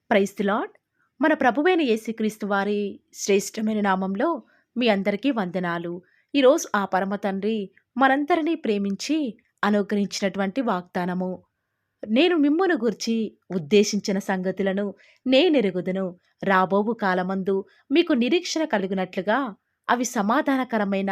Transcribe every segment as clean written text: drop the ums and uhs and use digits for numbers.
Praise the lord. మన ప్రభువైన యేసుక్రీస్తు వారి శ్రేష్టమైన నామంలో మీ అందరికీ వందనాలు. ఈరోజు ఆ పరమ తండ్రి మనందరినీ ప్రేమించి అనుగ్రహించినటువంటి వాగ్దానము. నేను మిమ్మును గూర్చి ఉద్దేశించిన సంగతులను నేనెరుగుదును. రాబోవు కాలమందు మీకు నిరీక్షణ కలుగునట్లుగా అవి సమాధానకరమైన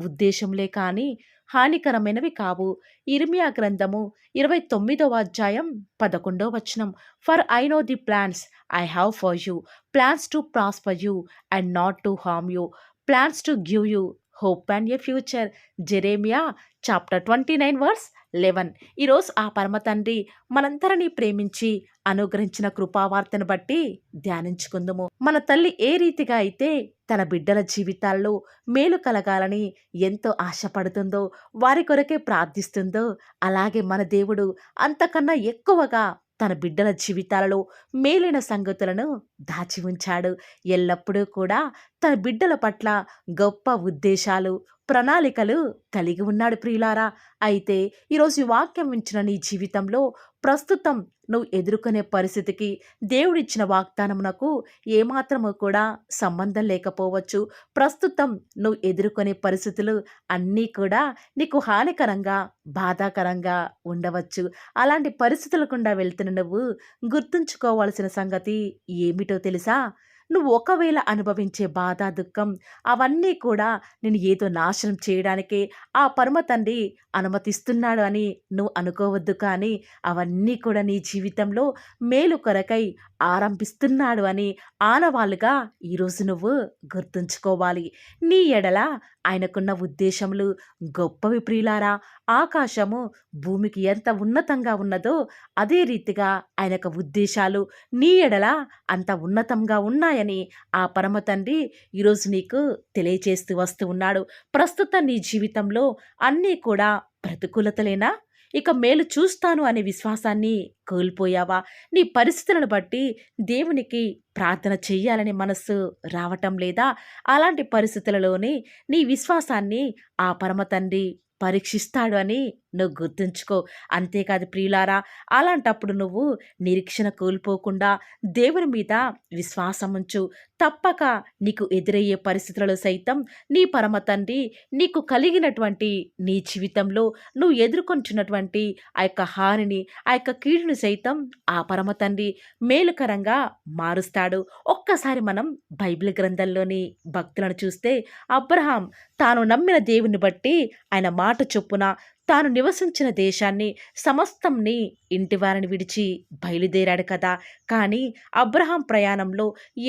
ఉద్దేశములే కాని హానికరమైనవి కావు. ఇర్మియా గ్రంథము 29వ అధ్యాయం 11వ వచనం. For I know the plans I have for you, plans to prosper you and not to harm you, plans to give you hope and a future. Jeremiah chapter 29 verse 11. ఈరోజు ఆ పరమ తండ్రి మనందరినీ ప్రేమించి అనుగ్రహించిన కృపావార్తను బట్టి ధ్యానించుకుందుము. మన తల్లి ఏ రీతిగా అయితే తన బిడ్డల జీవితాల్లో మేలు కలగాలని ఎంతో ఆశపడుతుందో, వారి కొరకే ప్రార్థిస్తుందో, అలాగే మన దేవుడు అంతకన్నా ఎక్కువగా తన బిడ్డల జీవితాలలో మేలైన సంగతులను దాచి ఉంచాడు. ఎల్లప్పుడూ కూడా తన బిడ్డల పట్ల గొప్ప ఉద్దేశాలు, ప్రణాళికలు కలిగి ఉన్నాడు ప్రియులారా. అయితే ఈరోజు ఈ వాక్యం వించిన నీ జీవితంలో ప్రస్తుతం నువ్వు ఎదుర్కొనే పరిస్థితికి దేవుడిచ్చిన వాగ్దానమునకు ఏమాత్రము కూడా సంబంధం లేకపోవచ్చు. ప్రస్తుతం నువ్వు ఎదుర్కొనే పరిస్థితులు అన్నీ కూడా నీకు హానికరంగా, బాధాకరంగా ఉండవచ్చు. అలాంటి పరిస్థితుల గుండా వెళ్తున్న నువ్వు గుర్తుంచుకోవాల్సిన సంగతి ఏమిటో తెలుసా? నువ్వు ఒకవేళ అనుభవించే బాధ, దుఃఖం అవన్నీ కూడా నేను ఏదో నాశనం చేయడానికే ఆ పరమ తండ్రి అనుమతిస్తున్నాడు అని నువ్వు అనుకోవద్దు. కానీ అవన్నీ కూడా నీ జీవితంలో మేలు కొరకై ఆరంభిస్తున్నాడు అని ఆనవాళ్ళుగా ఈరోజు నువ్వు గుర్తుంచుకోవాలి. నీ ఎడల ఆయనకున్న ఉద్దేశములు గొప్పవి ప్రియులారా. ఆకాశము భూమికి ఎంత ఉన్నతంగా ఉన్నదో అదే రీతిగా ఆయనకు ఉద్దేశాలు నీ ఎడల అంత ఉన్నతంగా ఉన్నాయని ఆ పరమ తండ్రి ఈరోజు నీకు తెలియచేస్తూ వస్తూ ఉన్నాడు. ప్రస్తుతం నీ జీవితంలో అన్నీ కూడా ప్రతికూలతలేనా? ఇక మేలు చూస్తాను అనే విశ్వాసాన్ని కోల్పోయావా? నీ పరిస్థితులను బట్టి దేవునికి ప్రార్థన చెయ్యాలనే మనస్సు రావటం లేదా? అలాంటి పరిస్థితులలోనే నీ విశ్వాసాన్ని ఆ పరమ తండ్రి పరీక్షిస్తాడు అని నువ్వు గుర్తుంచుకో. అంతేకాదు ప్రియులారా, అలాంటప్పుడు నువ్వు నిరీక్షణ కోల్పోకుండా దేవుని మీద విశ్వాసం ఉంచు. తప్పక నీకు ఎదురయ్యే పరిస్థితులలో సైతం నీ పరమ తండ్రి నీకు కలిగినటువంటి నీ జీవితంలో నువ్వు ఎదుర్కొంటున్నటువంటి ఆ యొక్క హానిని, ఆ యొక్క కీడుని సైతం ఆ పరమ తండ్రి మేలుకరంగా మారుస్తాడు. ఒక్కసారి మనం బైబిల్ గ్రంథంలోని భక్తులను చూస్తే అబ్రహాం తాను నమ్మిన దేవుని బట్టి ఆయన మాట చొప్పున తాను నివసించిన దేశాన్ని సమస్తంని ఇంటివారిని విడిచి బయలుదేరాడు కదా. కానీ అబ్రహాం ప్రయాణంలో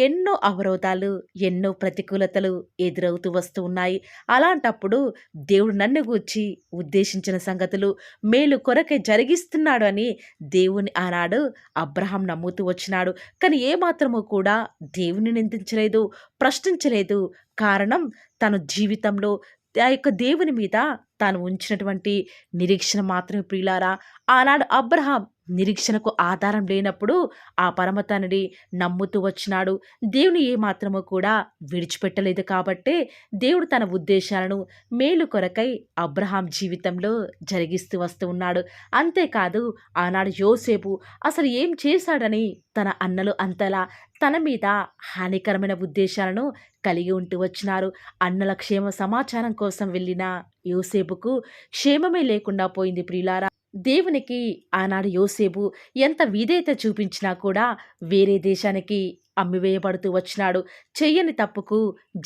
ఎన్నో అవరోధాలు, ఎన్నో ప్రతికూలతలు ఎదురవుతూ వస్తూ ఉన్నాయి. అలాంటప్పుడు దేవుడు నన్ను గూర్చి ఉద్దేశించిన సంగతులు మేలు కొరకే జరిగిస్తున్నాడు అని దేవుని ఆనాడు అబ్రహాం నమ్ముతూ వచ్చినాడు. కానీ ఏమాత్రము కూడా దేవుని నిందించలేదు, ప్రశ్నించలేదు. కారణం తన జీవితంలో ఆ యొక్క దేవుని మీద తాను ఉంచినటువంటి నిరీక్షణ మాత్రమే ప్రియులారా. ఆనాడు అబ్రహాం నిరీక్షణకు ఆధారం లేనప్పుడు ఆ పరమ తండ్రి నమ్ముతూ వచ్చినాడు. దేవుని ఏమాత్రము కూడా విడిచిపెట్టలేదు. కాబట్టే దేవుడు తన ఉద్దేశాలను మేలు కొరకై అబ్రహాం జీవితంలో జరిగిస్తూ వస్తూ ఉన్నాడు. అంతేకాదు ఆనాడు యోసేపు అసలు ఏం చేశాడని తన అన్నలు అంతలా తన మీద హానికరమైన ఉద్దేశాలను కలిగి ఉంటూ వచ్చినారు. అన్నల క్షేమ సమాచారం కోసం వెళ్ళిన యోసేపుకు క్షేమమే లేకుండా పోయింది ప్రియులారా. దేవునికి ఆనాడు యోసేపు ఎంత విధేయత చూపించినా కూడా వేరే దేశానికి అమ్మివేయబడుతూ వచ్చినాడు. చెయ్యని తప్పుకు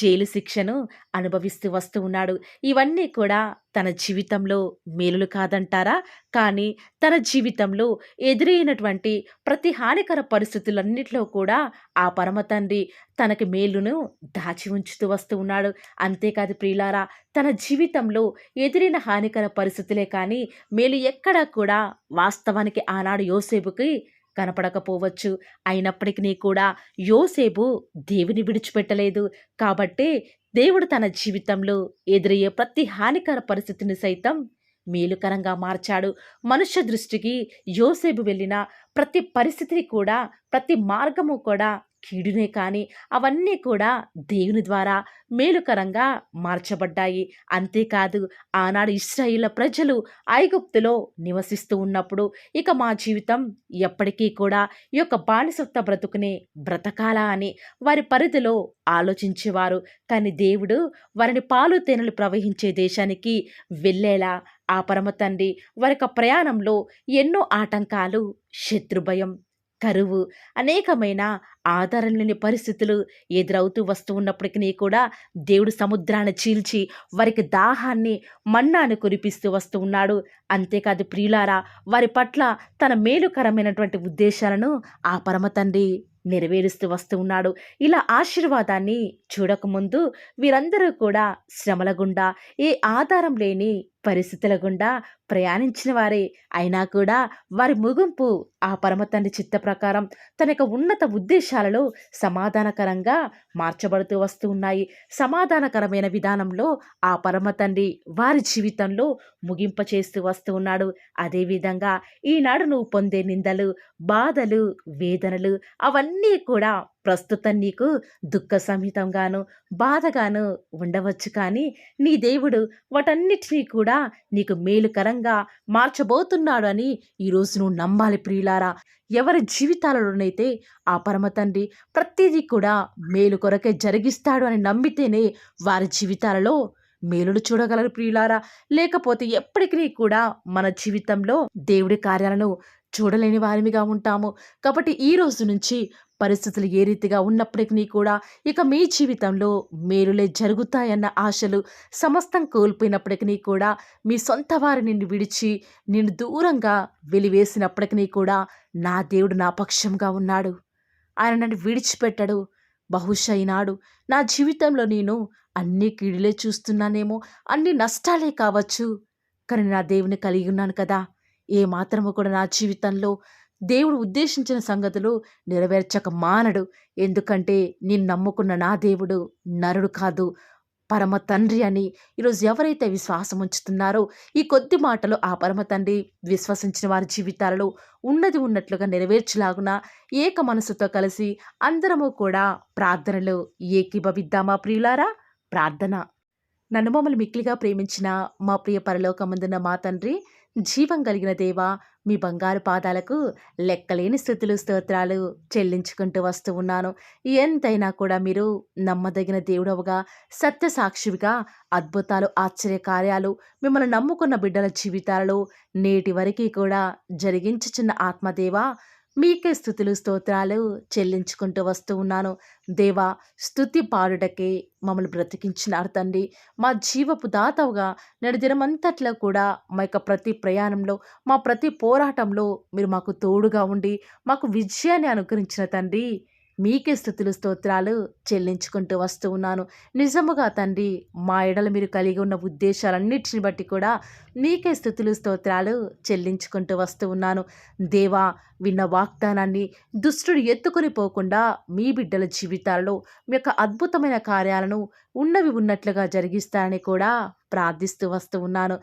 జైలు శిక్షను అనుభవిస్తూ వస్తూ ఉన్నాడు. ఇవన్నీ కూడా తన జీవితంలో మేలులు కాదంటారా? కానీ తన జీవితంలో ఎదురైనటువంటి ప్రతి హానికర పరిస్థితులన్నిటిలో కూడా ఆ పరమ తండ్రి తనకి మేలును దాచి ఉంచుతూ వస్తూ ఉన్నాడు. అంతేకాదు ప్రియులారా, తన జీవితంలో ఎదురైన హానికర పరిస్థితులే కానీ మేలు ఎక్కడా కూడా వాస్తవానికి ఆనాడు యోసేపుకి కనపడకపోవచ్చు. అయినప్పటికీ కూడా యోసేపు దేవుని విడిచిపెట్టలేదు. కాబట్టే దేవుడు తన జీవితంలో ఎదురయ్యే ప్రతి హానికర పరిస్థితిని సైతం మేలుకరంగా మార్చాడు. మనుష్య దృష్టికి యోసేపు వెళ్ళిన ప్రతి పరిస్థితిని కూడా, ప్రతి మార్గము కూడా కీడునే కానీ అవన్నీ కూడా దేవుని ద్వారా మేలుకరంగా మార్చబడ్డాయి. అంతేకాదు ఆనాడు ఇశ్రాయేలు ప్రజలు ఐగుప్తులో నివసిస్తూ ఉన్నప్పుడు ఇక మా జీవితం ఎప్పటికీ కూడా ఈ యొక్క బానిసత్వ బ్రతుకునే బ్రతకాలా అని వారి పరిధిలో ఆలోచించేవారు. కానీ దేవుడు వారిని పాలు తేనెలు ప్రవహించే దేశానికి వెళ్ళేలా ఆ పరమ తండ్రి వారి యొక్క ప్రయాణంలో ఎన్నో ఆటంకాలు, శత్రుభయం, కరువు, అనేకమైన ఆధారం లేని పరిస్థితులు ఎదురవుతూ వస్తూ ఉన్నప్పటికీ కూడా దేవుడు సముద్రాన్ని చీల్చి వారికి దాహాన్ని, మన్నాను కురిపిస్తూ వస్తూ ఉన్నాడు. అంతేకాదు ప్రియులారా, వారి పట్ల తన మేలుకరమైనటువంటి ఉద్దేశాలను ఆ పరమ తండ్రి నెరవేరుస్తూ వస్తూ ఉన్నాడు. ఇలా ఆశీర్వాదాన్ని చూడకముందు వీరందరూ కూడా శ్రమల గుండా, ఏ ఆధారం లేని పరిస్థితుల గుండా ప్రయాణించిన వారే. అయినా కూడా వారి ముగింపు ఆ పరమ తండ్రి చిత్త ప్రకారం తన యొక్క ఉన్నత ఉద్దేశాలలో సమాధానకరంగా మార్చబడుతూ వస్తూ ఉన్నాయి. సమాధానకరమైన విధానంలో ఆ పరమ తండ్రి వారి జీవితంలో ముగింప చేస్తూ వస్తూ ఉన్నాడు. అదేవిధంగా ఈనాడు నువ్వు పొందే నిందలు, బాధలు, వేదనలు అవన్నీ కూడా ప్రస్తుతం నీకు దుఃఖ సంహితంగాను, బాధగాను ఉండవచ్చు. కానీ నీ దేవుడు వాటన్నిటినీ కూడా నీకు మేలుకరంగా మార్చబోతున్నాడు అని ఈరోజు నువ్వు నమ్మాలి ప్రియులారా. ఎవరి జీవితాలలోనైతే ఆ పరమ తండ్రి ప్రతిదీ కూడా మేలు కొరకే జరిగిస్తాడు అని నమ్మితేనే వారి జీవితాలలో మేలును చూడగలరు ప్రియులారా. లేకపోతే ఎప్పటికీ కూడా మన జీవితంలో దేవుడి కార్యాలను చూడలేని వారిమిగా ఉంటాము. కాబట్టి ఈ రోజు నుంచి పరిస్థితులు ఏ రీతిగా ఉన్నప్పటికీ కూడా ఇక మీ జీవితంలో మేలులే జరుగుతాయన్న ఆశలు సమస్తం కోల్పోయినప్పటికీ కూడా, మీ సొంత వారి నిన్ను విడిచి నిన్ను దూరంగా వెలివేసినప్పటికీ కూడా నా దేవుడు నా పక్షంగా ఉన్నాడు. ఆయన నన్ను విడిచిపెట్టడు. బహుశా ఈనాడు నా జీవితంలో నేను అన్ని కీడులే చూస్తున్నానేమో, అన్ని నష్టాలే కావచ్చు, కానీ నా దేవుని కలిగి ఉన్నాను కదా. ఏ మాత్రము కూడా నా జీవితంలో దేవుడు ఉద్దేశించిన సంగతులు నెరవేర్చక మానడు. ఎందుకంటే నేను నమ్ముకున్న నా దేవుడు నరుడు కాదు, పరమ తండ్రి అని ఈరోజు ఎవరైతే విశ్వాసం ఉంచుతున్నారో ఈ కొద్ది మాటలు ఆ పరమ తండ్రి విశ్వసించిన వారి జీవితాలలో ఉన్నది ఉన్నట్లుగా నెరవేర్చలాగున ఏక మనసుతో కలిసి అందరము కూడా ప్రార్థనలో ఏకీభవిద్దామా ప్రియులారా. ప్రార్థన. నన్ను మమ్మల్ని మిక్కిలిగా ప్రేమించిన మా ప్రియ పరలోకమందున్న మా తండ్రి, జీవం కలిగిన దేవా, మీ బంగారు పాదాలకు లెక్కలేని స్థుతులు, స్తోత్రాలు చెల్లించుకుంటూ వస్తూ ఉన్నాను. ఎంతైనా కూడా మీరు నమ్మదగిన దేవుడవుగా, సత్య సాక్షివిగా, అద్భుతాలు, ఆశ్చర్య కార్యాలు మిమ్మల్ని నమ్ముకున్న బిడ్డల జీవితాలలో నేటి వరకు కూడా జరిగించుచున్న ఆత్మదేవా, మీకే స్థుతులు, స్తోత్రాలు చెల్లించుకుంటూ వస్తూ ఉన్నాను. దేవా, స్తుతి పాడుటకే మమ్మల్ని బ్రతికించినారు తండ్రి. మా జీవపు దాతవుగా నేడు దినమంతట్లో కూడా మా యొక్క ప్రతి ప్రయాణంలో, మా ప్రతి పోరాటంలో మీరు మాకు తోడుగా ఉండి మాకు విజయాన్ని అనుగ్రహించిన తండ్రి, మీకే స్థుతులు, స్తోత్రాలు చెల్లించుకుంటూ వస్తూ ఉన్నాను. నిజముగా తండ్రి, మా ఎడల మీరు కలిగి ఉన్న ఉద్దేశాలన్నిటిని బట్టి కూడా నీకే స్థుతులు, స్తోత్రాలు చెల్లించుకుంటూ వస్తూ ఉన్నాను. దేవా, విన్న వాగ్దానాన్ని దుష్టుడు ఎత్తుకొని పోకుండా మీ బిడ్డల జీవితాలలో మీ యొక్క అద్భుతమైన కార్యాలను ఉన్నవి ఉన్నట్లుగా జరిగిస్తారని కూడా ప్రార్థిస్తూ వస్తూ ఉన్నాను.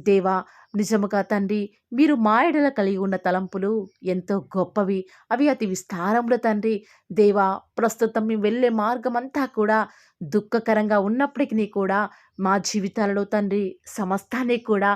దేవా, నిజముగా తండ్రి, మీరు మా ఎడల కలిగి ఉన్న తలంపులు ఎంతో గొప్పవి, అవి అతి విస్తారములు తండ్రి. దేవా, ప్రస్తుతం మేము వెళ్ళే మార్గం అంతా కూడా దుఃఖకరంగా ఉన్నప్పటికీ కూడా మా జీవితాలలో తండ్రి సమస్తాన్ని కూడా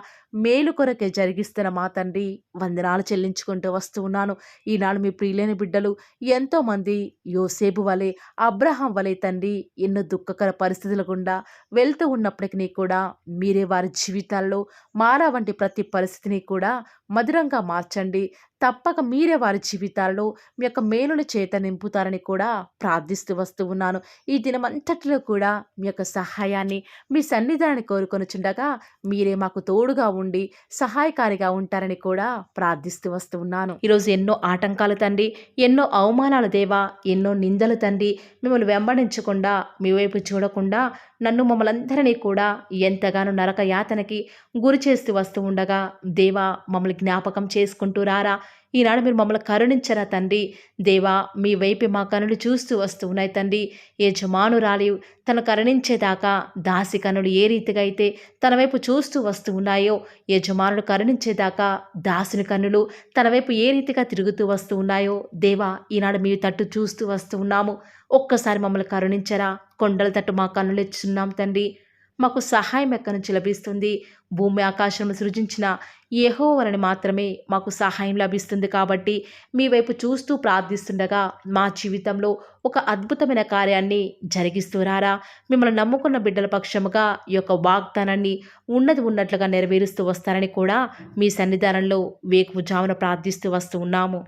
మేలు కొరకే జరిగిస్తున్న మా తండ్రి వందనాలు చెల్లించుకుంటూ వస్తూ ఉన్నాను. ఈనాడు మీ ప్రియులైన బిడ్డలు ఎంతోమంది యోసేపు వలె, అబ్రహాం వలె తండ్రి ఎన్నో దుఃఖకర పరిస్థితుల గుండా వెళ్తూ ఉన్నప్పటికీ కూడా మీరే వారి జీవితాల్లో మారా వంటి ప్రతి పరిస్థితిని కూడా మధురంగా మార్చండి. తప్పక మీరే వారి జీవితాల్లో మీ యొక్క మేలుల చేత నింపుతారని కూడా ప్రార్థిస్తూ వస్తూ ఉన్నాను. ఈ దినమంతటిలో కూడా మీ యొక్క సహాయాన్ని, మీ సన్నిధానాన్ని కోరుకొనుచుండగా మీరే మాకు తోడుగా ఉండి సహాయకారిగా ఉంటారని కూడా ప్రార్థిస్తూ వస్తూ ఉన్నాను. ఈరోజు ఎన్నో ఆటంకాలు తండ్రి, ఎన్నో అవమానాలు దేవా, ఎన్నో నిందలు తండ్రి, మిమ్మల్ని వెంబడించకుండా, మీ వైపు చూడకుండా నన్ను మమ్మల్ందరినీ కూడా ఎంతగానో నరక యాతనకి గురి చేస్తూ వస్తూ ఉండగా దేవా, మమ్మల్ని జ్ఞాపకం చేసుకుంటూ రారా. ఈనాడు మీరు మమ్మల్ని కరుణించరా తండ్రి. దేవా, మీ వైపే మా కనులు చూస్తూ వస్తూ ఉన్నాయి తండ్రి. యజమానురాలి తను కరుణించేదాకా దాసి కనులు ఏ రీతిగా అయితే తన వైపు చూస్తూ వస్తూ ఉన్నాయో, యజమానుడు కరుణించేదాకా దాసుని కన్నులు తన వైపు ఏ రీతిగా తిరుగుతూ వస్తూ ఉన్నాయో, దేవా ఈనాడు మీ తట్టు చూస్తూ వస్తూ ఉన్నాము. ఒక్కసారి మమ్మల్ని కరుణించరా. కొండల తట్టు మా కన్నులు ఎత్తుచున్నాం తండ్రి. మాకు సహాయం ఎక్కడి నుంచి లభిస్తుంది? భూమి ఆకాశం సృజించిన యెహోవాని మాత్రమే మాకు సహాయం లభిస్తుంది. కాబట్టి మీ వైపు చూస్తూ ప్రార్థిస్తుండగా మా జీవితంలో ఒక అద్భుతమైన కార్యాన్ని జరిగిస్తూ రారా. మిమ్మల్ని నమ్ముకున్న బిడ్డల పక్షముగా ఈ యొక్క వాగ్దానాన్ని ఉన్నది ఉన్నట్లుగా నెరవేరుస్తూ వస్తారని కూడా మీ సన్నిధానంలో వేకువజామున ప్రార్థిస్తూ వస్తూ ఉన్నాము.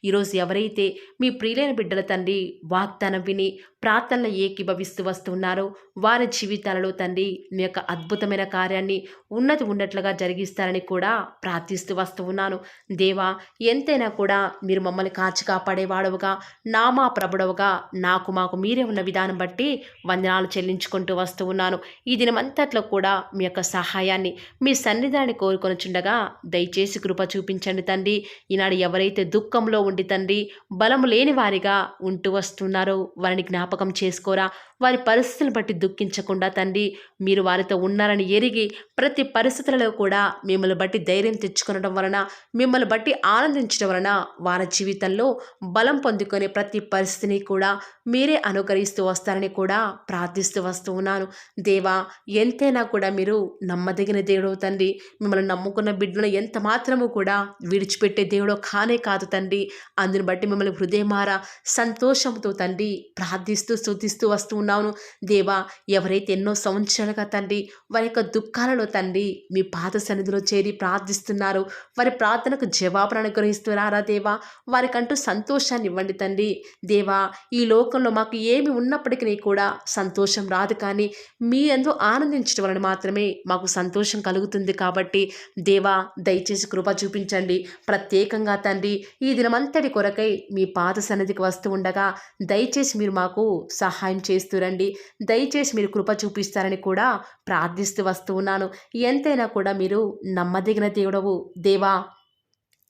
ఈరోజు ఎవరైతే మీ ప్రియులైన బిడ్డల తండ్రి వాగ్దానం విని ప్రార్థనలో ఏకీభవిస్తూ వస్తున్నారో వారి జీవితాలలో తండ్రి మీ యొక్క అద్భుతమైన కార్యాన్ని ఉన్నది ఉన్నట్లుగా జరిగిస్తారని కూడా ప్రార్థిస్తూ వస్తూ ఉన్నాను. దేవా, ఎంతైనా కూడా మీరు మమ్మల్ని కాచి కాపాడేవాడవుగా, నామా ప్రభుడవుగా నాకు మాకు మీరే ఉన్న విధానం బట్టి వందనాలు చెల్లించుకుంటూ వస్తూ ఉన్నాను. ఈ దినమంతట్లో కూడా మీ యొక్క సహాయాన్ని మీ సన్నిధానాన్ని కోరుకొనుచుండగా దయచేసి కృప చూపించండి తండ్రి. ఈనాడు ఎవరైతే దుఃఖంలో ఉండి తండ్రి బలము లేని వారిగా ఉంటూ వస్తున్నారో వారిని జ్ఞాపకం చేసుకోరా. వారి పరిస్థితులను బట్టి దుఃఖించకుండా తండ్రి మీరు వారితో ఉన్నారని ఎరిగి ప్రతి పరిస్థితులలో కూడా మిమ్మల్ని బట్టి ధైర్యం తెచ్చుకొనడం వలన, మిమ్మల్ని బట్టి ఆనందించడం వలన వారి జీవితంలో బలం పొందుకునే ప్రతి పరిస్థితిని కూడా మీరే అనుకరిస్తూ వస్తారని కూడా ప్రార్థిస్తూ వస్తూ ఉన్నాను. దేవా, ఎంతైనా కూడా మీరు నమ్మదగిన దేవుడు తండ్రి. మిమ్మల్ని నమ్ముకున్న బిడ్డలను ఎంత మాత్రము కూడా విడిచిపెట్టే దేవుడో కానే కాదు తండ్రి. అందుని బట్టి మిమ్మల్ని హృదయమారా సంతోషంతో తండ్రి ప్రార్థిస్తూ స్తుతిస్తూ వస్తూ ఉన్నాను. దేవా, ఎవరైతే ఎన్నో సంవత్సరాలుగా తండ్రి వారి యొక్క దుఃఖాలలో తండ్రి మీ పాద సన్నిధిలో చేరి ప్రార్థిస్తున్నారు, వారి ప్రార్థనకు జవాబును అనుగ్రహిస్తున్నారా దేవా. వారికంటూ సంతోషాన్ని ఇవ్వండి తండ్రి. దేవా, ఈ లోకంలో మాకు ఏమి ఉన్నప్పటికీ కూడా సంతోషం రాదు, కానీ మీ యందు ఆనందించడం వలన మాత్రమే మాకు సంతోషం కలుగుతుంది. కాబట్టి దేవా, దయచేసి కృప చూపించండి. ప్రత్యేకంగా తండ్రి ఈ దినమంతటి కొరకై మీ పాద సన్నిధికి వస్తూ ఉండగా దయచేసి మీరు మాకు సహాయం చేస్తురండి. దయచేసి మీరు కృప చూపిస్తారని కూడా ప్రార్థిస్తూ వస్తూ ఉన్నాను. ఎంతైనా కూడా మీరు నమ్మదగిన దేవుడవు దేవా.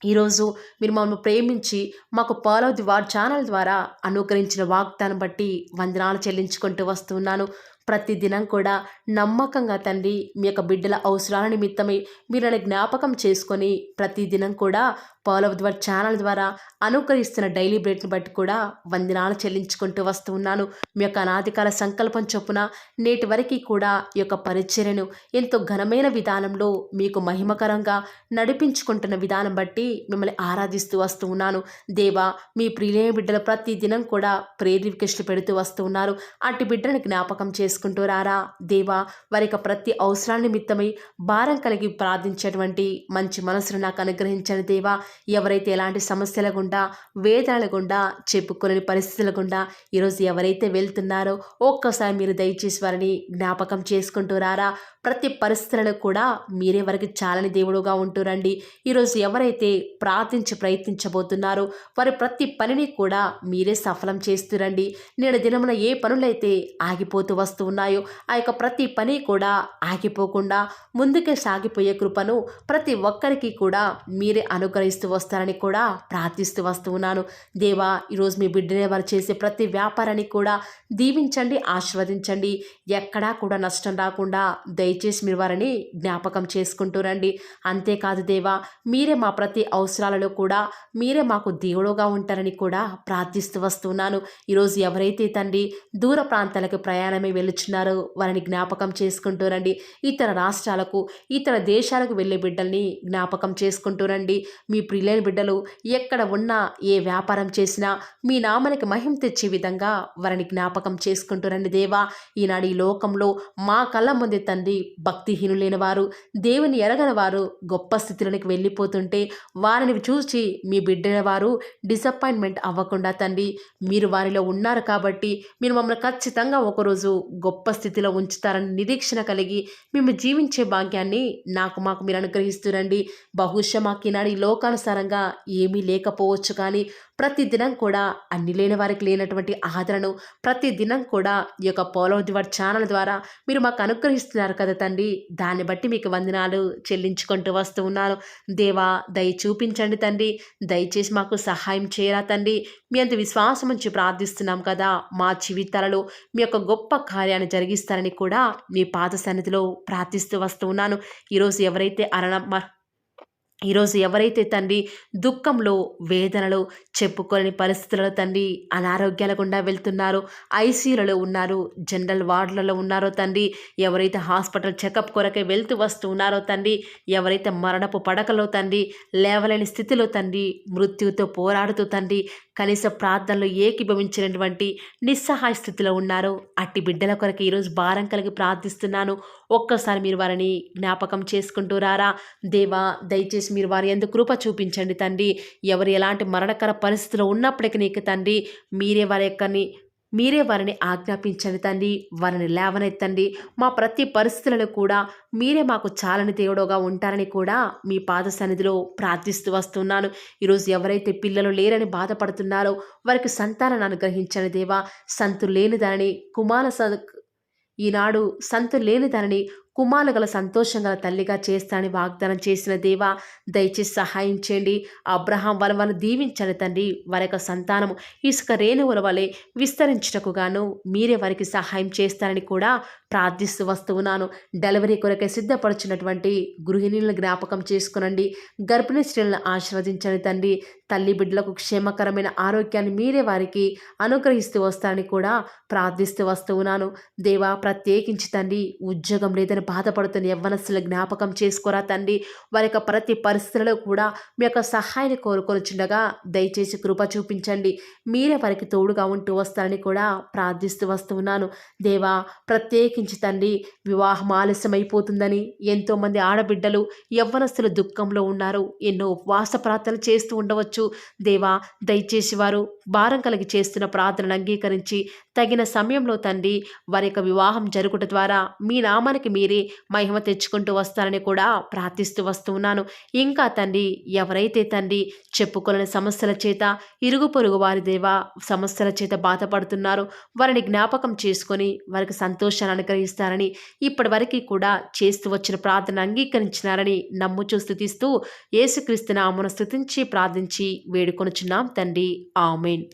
ఈరోజు మీరు మమ్మల్ని ప్రేమించి మాకు ఫాలో ది వార్ ఛానల్ ద్వారా అనుగ్రహించిన వాగ్దానం బట్టి వందనాలు చెల్లించుకుంటూ వస్తున్నాను. ప్రతిదినం కూడా నమ్మకంగా తండ్రి మీ యొక్క బిడ్డల అవసరాల నిమిత్తమై మీరు నన్ను జ్ఞాపకం చేసుకొని ప్రతిదినం కూడా ఫాలో ది వార్ ఛానల్ ద్వారా అనుగ్రహిస్తున్న డైలీ బ్రెడ్ని బట్టి కూడా వందనాలు చెల్లించుకుంటూ వస్తూ ఉన్నాను. మీ యొక్క అనాదికాల సంకల్పం చొప్పున నేటి వరకు కూడా ఈ యొక్క పరిచర్యను ఎంతో ఘనమైన విధానంలో మీకు మహిమకరంగా నడిపించుకుంటున్న విధానం బట్టి మిమ్మల్ని ఆరాధిస్తూ వస్తూ ఉన్నాను. దేవా, మీ ప్రియులైన బిడ్డలు ప్రతి దినం కూడా ప్రేయర్ రిక్వెస్ట్లు పెడుతూ వస్తూ ఉన్నారు. అట్టి బిడ్డను జ్ఞాపకం చేసుకుంటూ రారా దేవా. వారి యొక్క ప్రతి అవసరాల నిమిత్తమై భారం కలిగి ప్రార్థించేటువంటి మంచి మనసును నాకు అనుగ్రహించండి దేవా. ఎవరైతే ఎలాంటి సమస్యల గుండా, వేదనల గుండా, చెప్పుకోలేని పరిస్థితుల గుండా ఈరోజు ఎవరైతే వెళ్తున్నారో ఒక్కసారి మీరు దయచేసి వారిని జ్ఞాపకం చేసుకుంటూ రారా. ప్రతి పరిస్థితులను కూడా మీరే వారికి చాలని దేవుడుగా ఉంటూరండి. ఈరోజు ఎవరైతే ప్రయత్నించబోతున్నారో వారి ప్రతి పనిని కూడా మీరే సఫలం చేస్తురండి. నేడు దినమున ఏ పనులైతే ఆగిపోతూ వస్తూ ఉన్నాయో ఆ యొక్క ప్రతి పని కూడా ఆగిపోకుండా ముందుకే సాగిపోయే కృపను ప్రతి ఒక్కరికి కూడా మీరే అనుగ్రహిస్తూ వస్తారని కూడా ప్రార్థిస్తూ వస్తూ ఉన్నాను. దేవా, ఈరోజు మీ బిడ్డనే వారు చేసే ప్రతి వ్యాపారాన్ని కూడా దీవించండి, ఆశీర్వదించండి. ఎక్కడా కూడా నష్టం రాకుండా దయచేసి మీరు వారిని జ్ఞాపకం చేసుకుంటూ రండి. అంతేకాదు దేవా, మీరే మా ప్రతి అవసరాలలో కూడా మీరే మాకు దేవుడుగా ఉంటారని కూడా ప్రార్థిస్తూ వస్తున్నాను. ఈరోజు ఎవరైతే తండ్రి దూర ప్రాంతాలకు ప్రయాణమై వెళ్ళుచున్నారో వారిని జ్ఞాపకం చేసుకుంటూ రండి. ఇతర రాష్ట్రాలకు, ఇతర దేశాలకు వెళ్ళే బిడ్డల్ని జ్ఞాపకం చేసుకుంటూ రండి. మీ ప్రియులైన బిడ్డలు ఎక్కడ ఉన్నా, ఏ వ్యాపారం చేసినా మీ నామానికి మహిమ తెచ్చే విధంగా వారిని జ్ఞాపకం చేసుకుంటూ రండి దేవా. ఈనాడు ఈ లోకంలో మా కళ్ళ ముందే తండ్రి భక్తిహీనులైన వారు, దేవుని ఎరగని వారు గొప్ప స్థితిలోనికి వెళ్ళిపోతుంటే వారిని చూసి మీ బిడ్డల వారు డిసప్పాయింట్మెంట్ అవ్వకుండా తండ్రి మీరు వారిలో ఉన్నారు కాబట్టి మీరు మమ్మల్ని ఖచ్చితంగా ఒకరోజు గొప్ప స్థితిలో ఉంచుతారని నిరీక్షణ కలిగి మేము జీవించే భాగ్యాన్ని మాకు మీరు అనుగ్రహిస్తురండి. బహుశా మాకు ఈనాడు ఈ లోకాల ఇష్టానుసారంగా ఏమీ లేకపోవచ్చు కానీ ప్రతిదినం కూడా అన్ని లేని వారికి లేనటువంటి ఆదరణను ప్రతిదినం కూడా ఈ యొక్క పోలం దివర్ ఛానల్ ద్వారా మీరు మాకు అనుగ్రహిస్తున్నారు కదా తండ్రి. దాన్ని బట్టి మీకు వందనాలు చెల్లించుకుంటూ వస్తూ ఉన్నాను. దేవా దయ చూపించండి తండ్రి. దయచేసి మాకు సహాయం చేయరా తండ్రి. మీ అంత విశ్వాసం ఉంచి ప్రార్థిస్తున్నాం కదా. మా జీవితాలలో మీ యొక్క గొప్ప కార్యాన్ని జరిగిస్తారని కూడా మీ పాద సన్నిధిలో ప్రార్థిస్తూ వస్తూ ఉన్నాను. ఈరోజు ఎవరైతే తండ్రి దుఃఖంలో వేదనలో చెప్పుకోలేని పరిస్థితులలో తండ్రి అనారోగ్యాల గుండా వెళ్తున్నారో, ఐసీయూలలో ఉన్నారు, జనరల్ వార్డులలో ఉన్నారో తండ్రి, ఎవరైతే హాస్పిటల్ చెకప్ కొరకే వెళ్తూ వస్తూ ఉన్నారో తండ్రి, ఎవరైతే మరణపు పడకలో తండ్రి లేవలేని స్థితిలో తండ్రి మృత్యుతో పోరాడుతూ తండ్రి కనీస ప్రార్థనలు ఏకీభవించినటువంటి నిస్సహాయ స్థితిలో ఉన్నారో అట్టి బిడ్డల కొరకు ఈరోజు భారం కలిగి ప్రార్థిస్తున్నాను. ఒక్కసారి మీరు వారిని జ్ఞాపకం చేసుకుంటూ రారా దేవా. దయచేసి మీరు వారి యందు కృప చూపించండి తండ్రి. ఎవరు ఎలాంటి మరణకర పరిస్థితిలో ఉన్నప్పటికీ నీకు తండ్రి మీరే వారిని ఆజ్ఞాపించండి తండ్రి. వారిని లేవనెత్తండి. మా ప్రతి పరిస్థితులలో కూడా మీరే మాకు చాలని దేవుడుగా ఉంటారని కూడా మీ పాద సన్నిధిలో ప్రార్థిస్తూ వస్తున్నాను. ఈరోజు ఎవరైతే పిల్లలు లేరని బాధపడుతున్నారో వారికి సంతానాన్ని అనుగ్రహించండి దేవా. సంతు లేని దానిని ఈనాడు సంతు లేని దానిని కుమారులు గల సంతోషం గల తల్లిగా చేస్తానని వాగ్దానం చేసిన దేవా దయచేసి సహాయం చేయండి. అబ్రహాం వాళ్ళను దీవించండి తండ్రి. వారి యొక్క సంతానము ఇసుక రేణువుల వలె విస్తరించుటకు గాను మీరే వారికి సహాయం చేస్తారని కూడా ప్రార్థిస్తూ వస్తూ ఉన్నాను. డెలివరీ కొరకే సిద్ధపడుచున్నటువంటి గృహిణులను జ్ఞాపకం చేసుకునండి. గర్భిణీ స్త్రీలను ఆశీర్వదించండి తండ్రి. తల్లి బిడ్డలకు క్షేమకరమైన ఆరోగ్యాన్ని మీరే వారికి అనుగ్రహిస్తూ వస్తారని కూడా ప్రార్థిస్తూ వస్తూ ఉన్నాను. దేవా ప్రత్యేకించి తండ్రి ఉద్యోగం లేదని బాధపడుతున్న యవ్వనస్తుల జ్ఞాపకం చేసుకోరా తండ్రి. వారి యొక్క ప్రతి పరిస్థితులలో కూడా మీ యొక్క సహాయాన్ని కోరుకొనిచుండగా దయచేసి కృప చూపించండి. మీరే వారికి తోడుగా ఉంటూ వస్తారని కూడా ప్రార్థిస్తూ వస్తూ ఉన్నాను. దేవా ప్రత్యేకించి తండ్రి వివాహం ఆలస్యమైపోతుందని ఎంతోమంది ఆడబిడ్డలు యవ్వనస్తులు దుఃఖంలో ఉన్నారు. ఎన్నో ఉపవాస ప్రార్థనలు చేస్తూ ఉండవచ్చు. దేవా దయచేసి వారు భారం కలిగి చేస్తున్న ప్రార్థనను అంగీకరించి తగిన సమయంలో తండ్రి వారి యొక్క వివాహం జరుగుట ద్వారా మీ నామానికి మీరే మహిమ తెచ్చుకుంటూ వస్తారని కూడా ప్రార్థిస్తూ వస్తూ ఉన్నాను. ఇంకా తండ్రి ఎవరైతే తండ్రి చెప్పుకోలేని సమస్యల చేత ఇరుగు పొరుగు వారి దేవా సమస్యల చేత బాధపడుతున్నారో వారిని జ్ఞాపకం చేసుకొని వారికి సంతోషాన్ని అనుగ్రహిస్తారని ఇప్పటి వరకు కూడా చేస్తూ వచ్చిన ప్రార్థన అంగీకరించినారని నమ్ముచూ స్తుతిస్తూ యేసుక్రీస్తు నామమున స్తుతించి ప్రార్థించి వేడుకొనుచున్నాం తండ్రి. ఆమేన్.